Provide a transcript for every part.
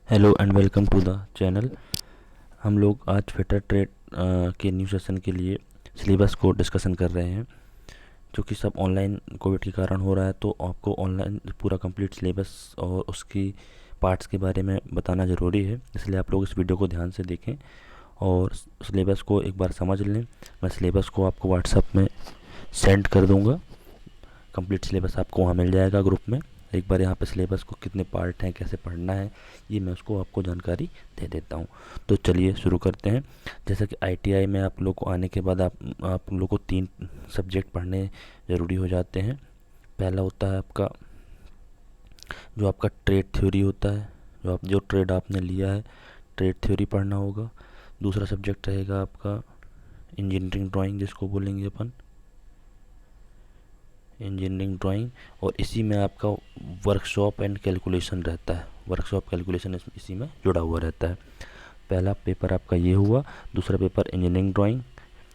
Hello and welcome to the channel. हम लोग आज फिटर ट्रेड के न्यू सेशन के लिए सिलेबस को डिस्कशन कर रहे हैं, जो कि सब ऑनलाइन कोविड के कारण हो रहा है। तो आपको ऑनलाइन पूरा कंप्लीट सिलेबस और उसकी पार्ट्स के बारे में बताना ज़रूरी है, इसलिए आप लोग इस वीडियो को ध्यान से देखें और सिलेबस को एक बार समझ लें। मैं सिलेबस को आपको व्हाट्सएप में सेंड कर दूँगा। कंप्लीट सिलेबस आपको वहाँ मिल जाएगा ग्रुप में। एक बार यहाँ पे सिलेबस को कितने पार्ट हैं, कैसे पढ़ना है, ये मैं उसको आपको जानकारी दे देता हूँ। तो चलिए शुरू करते हैं। जैसा कि आईटीआई में आप लोग को आने के बाद आप लोग को 3 सब्जेक्ट पढ़ने ज़रूरी हो जाते हैं। पहला होता है आपका जो आपका ट्रेड थ्योरी होता है, जो ट्रेड आपने लिया है, ट्रेड थ्योरी पढ़ना होगा। दूसरा सब्जेक्ट रहेगा आपका इंजीनियरिंग ड्राइंग, जिसको बोलेंगे अपन इंजीनियरिंग ड्राइंग। और इसी में आपका वर्कशॉप एंड कैलकुलेशन रहता है। वर्कशॉप कैलकुलेशन इसी में जुड़ा हुआ रहता है। पहला पेपर आपका ये हुआ, दूसरा पेपर इंजीनियरिंग ड्राइंग,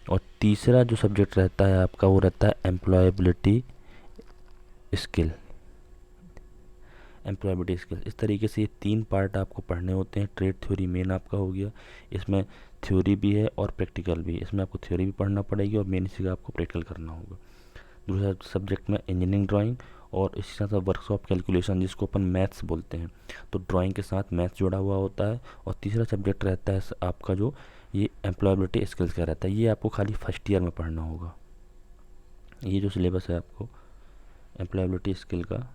और तीसरा जो सब्जेक्ट रहता है आपका वो रहता है एम्प्लॉयबिलिटी स्किल। एम्प्लॉयबिलिटी स्किल इस तरीके से ये 3 पार्ट आपको पढ़ने होते हैं। ट्रेड थ्योरी मेन आपका हो गया, इसमें थ्योरी भी है और प्रैक्टिकल भी है। इसमें आपको थ्योरी भी पढ़ना पड़ेगी और मेन इसी का आपको प्रैक्टिकल करना होगा। दूसरा सब्जेक्ट में इंजीनियरिंग ड्राइंग और इसी साथ वर्कशॉप कैलकुलेशन, जिसको अपन मैथ्स बोलते हैं। तो ड्राइंग के साथ मैथ्स जुड़ा हुआ होता है। और तीसरा सब्जेक्ट रहता है आपका जो ये एम्प्लॉयबिलिटी स्किल्स का रहता है। ये आपको खाली फर्स्ट ईयर में पढ़ना होगा। ये जो सिलेबस है आपको एम्प्लॉयबिलिटी स्किल का,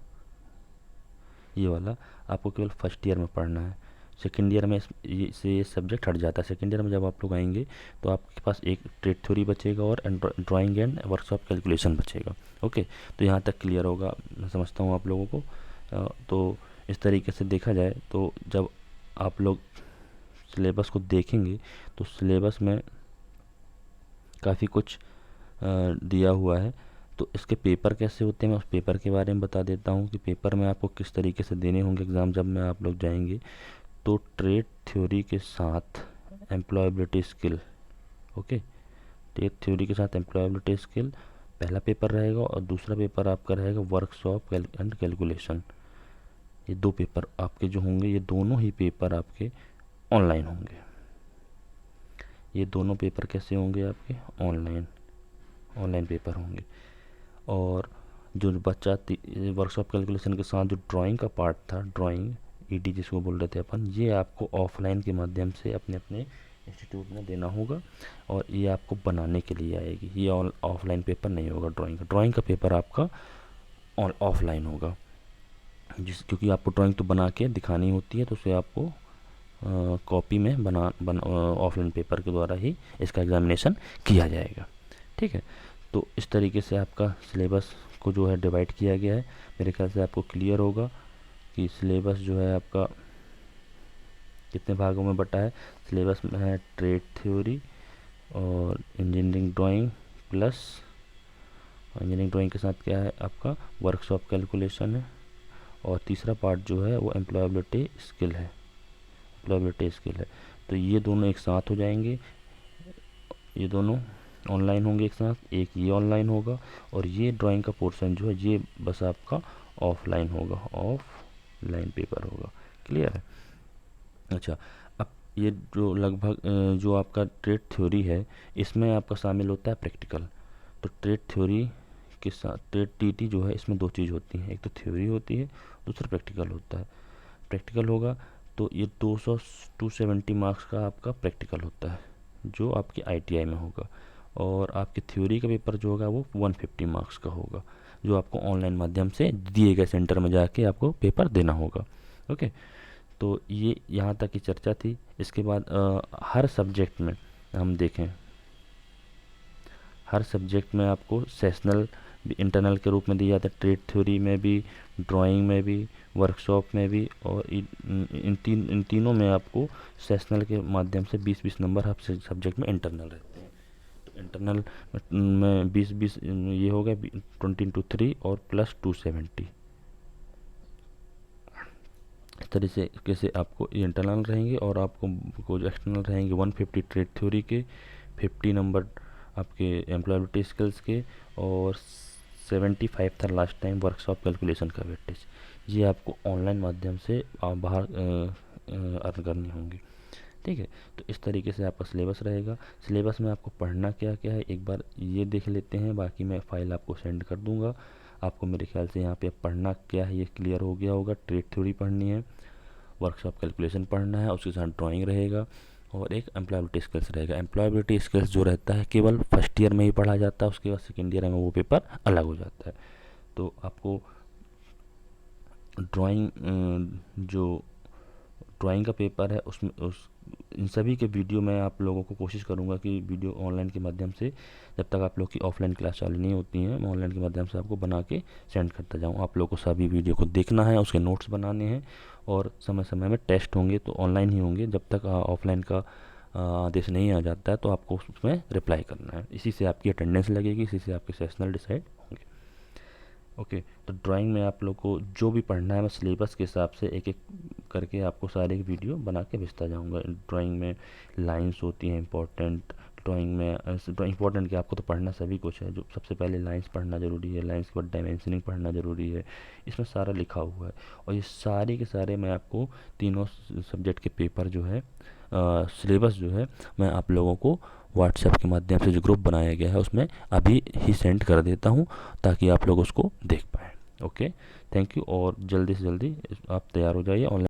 ये वाला आपको केवल फर्स्ट ईयर में पढ़ना है। सेकेंड ईयर में ये सब्जेक्ट हट जाता है। सेकेंड ईयर में जब आप लोग आएंगे तो आपके पास एक ट्रेड थ्योरी बचेगा और ड्राइंग एंड वर्कशॉप कैलकुलेशन बचेगा। ओके, तो यहाँ तक क्लियर होगा, मैं समझता हूँ आप लोगों को। तो इस तरीके से देखा जाए तो जब आप लोग सिलेबस को देखेंगे तो सिलेबस में काफ़ी कुछ दिया हुआ है। तो इसके पेपर कैसे होते हैं मैं उस पेपर के बारे में बता देता हूँ कि पेपर में आपको किस तरीके से देने होंगे एग्ज़ाम जब में आप लोग जाएंगे। तो ट्रेड थ्योरी के साथ employability skill, okay, trade theory के साथ एम्प्लॉयबिलिटी स्किल पहला पेपर रहेगा और दूसरा पेपर आपका रहेगा वर्कशॉप एंड कैलकुलेशन। ये 2 पेपर आपके जो होंगे, ये दोनों ही पेपर आपके ऑनलाइन होंगे। ये दोनों पेपर कैसे होंगे आपके ऑनलाइन ऑनलाइन पेपर होंगे। और जो बच्चा वर्कशॉप कैलकुलेशन के साथ जो ड्राइंग का पार्ट था, ड्राइंग ईडी जिसको बोल रहे थे अपन, ये आपको ऑफलाइन के माध्यम से अपने अपने इंस्टीट्यूट में देना होगा और ये आपको बनाने के लिए आएगी। ये ऑफलाइन पेपर नहीं होगा। ड्राइंग का पेपर आपका ऑफलाइन होगा, क्योंकि आपको ड्राइंग तो बना के दिखानी होती है, तो उसे आपको कॉपी में ऑफलाइन पेपर के द्वारा ही इसका एग्जामिनेशन किया जाएगा। ठीक है, तो इस तरीके से आपका सिलेबस को जो है डिवाइड किया गया है। मेरे ख्याल से आपको क्लियर होगा कि सिलेबस जो है आपका कितने भागों में बटा है। सिलेबस में है ट्रेड थ्योरी और engineering drawing, plus engineering drawing के साथ क्या है आपका वर्कशॉप कैलकुलेशन है, और तीसरा पार्ट जो है वो एम्प्लॉयबिलिटी स्किल है। एम्प्लॉयबिलिटी स्किल है, तो ये दोनों एक साथ हो जाएंगे। ये दोनों ऑनलाइन होंगे एक साथ, एक ये ऑनलाइन होगा और ये ड्राइंग का पोर्शन जो है ये बस आपका ऑफलाइन होगा, ऑफलाइन पेपर होगा। क्लियर है? अच्छा, अब ये जो लगभग जो आपका ट्रेड थ्योरी है, इसमें आपका शामिल होता है प्रैक्टिकल। तो ट्रेड थ्योरी के साथ ट्रेड टीटी जो है, इसमें 2 चीज़ होती हैं, एक तो थ्योरी होती है, दूसरा प्रैक्टिकल होता है। प्रैक्टिकल होगा तो ये 270 मार्क्स का आपका प्रैक्टिकल होता है, जो आपके आईटीआई में होगा। और आपके थ्योरी का पेपर जो होगा वो 150 मार्क्स का होगा, जो आपको ऑनलाइन माध्यम से दिए गए सेंटर में जाके आपको पेपर देना होगा। ओके, तो ये यहाँ तक की चर्चा थी। इसके बाद हर सब्जेक्ट में हम देखें, हर सब्जेक्ट में आपको सेशनल इंटरनल के रूप में दिया जाता है। ट्रेड थ्योरी में भी, ड्राइंग में भी, वर्कशॉप में भी, और इन तीनों में आपको सेशनल के माध्यम से 20-20 नंबर हर सब्जेक्ट में इंटरनल रहते हैं। तो इंटरनल में 20-20 ये हो गया 20 into 3 और प्लस 270। इस तरह से कैसे आपको ये इंटरनल रहेंगे और आपको कुछ एक्सटर्नल रहेंगे 150 ट्रेड थ्योरी के, 50 नंबर आपके एम्प्लॉयबिलिटी स्किल्स के, और 75 था लास्ट टाइम वर्कशॉप कैलकुलेशन का वेटेज। ये आपको ऑनलाइन माध्यम से बाहर अर्न करने होंगे। ठीक है, तो इस तरीके से आपका सिलेबस रहेगा। सिलेबस में आपको पढ़ना क्या क्या है एक बार ये देख लेते हैं, बाकी मैं फ़ाइल आपको सेंड कर दूंगा। आपको मेरे ख्याल से यहाँ पे पढ़ना क्या है ये क्लियर हो गया होगा। ट्रेड थ्योरी पढ़नी है, वर्कशॉप कैलकुलेशन पढ़ना है, उसके साथ ड्राइंग रहेगा और एक एम्प्लॉयबिलिटी स्किल्स रहेगा। एम्प्लॉयबिलिटी स्किल्स जो रहता है केवल फर्स्ट ईयर में ही पढ़ा जाता है, उसके बाद सेकेंड ईयर में वो पेपर अलग हो जाता है। तो आपको जो ड्राइंग का पेपर है उसमें इन सभी के वीडियो मैं आप लोगों को कोशिश करूंगा कि वीडियो ऑनलाइन के माध्यम से, जब तक आप लोग की ऑफलाइन क्लास चालू नहीं होती हैं, मैं ऑनलाइन के माध्यम से आपको बना के सेंड करता जाऊँ। आप लोगों को सभी वीडियो को देखना है, उसके नोट्स बनाने हैं और समय समय में टेस्ट होंगे तो ऑनलाइन ही होंगे। जब तक ऑफलाइन का आदेश नहीं आ जाता है तो आपको उसमें रिप्लाई करना है। इसी से आपकी अटेंडेंस लगेगी, इसी से आपके सेशनल डिसाइड होंगे। ओके, तो ड्राइंग में आप लोग को जो भी पढ़ना है मैं सिलेबस के हिसाब से एक एक करके आपको सारे वीडियो बना के भेजता जाऊंगा। ड्राइंग में लाइंस होती हैं इंपॉर्टेंट, ड्राइंग में इंपॉर्टेंट कि आपको तो पढ़ना सभी कुछ है। जो सबसे पहले लाइंस पढ़ना ज़रूरी है, लाइंस के बाद डायमेंशनिंग पढ़ना ज़रूरी है, इसमें सारा लिखा हुआ है। और ये सारे के सारे मैं आपको तीनों सब्जेक्ट के पेपर जो है सिलेबस जो है मैं आप लोगों को व्हाट्सएप के माध्यम से जो ग्रुप बनाया गया है उसमें अभी ही सेंड कर देता हूँ ताकि आप लोग उसको देख पाएँ। Okay, thank you. और जल्दी से जल्दी आप तैयार हो जाइए ऑनलाइन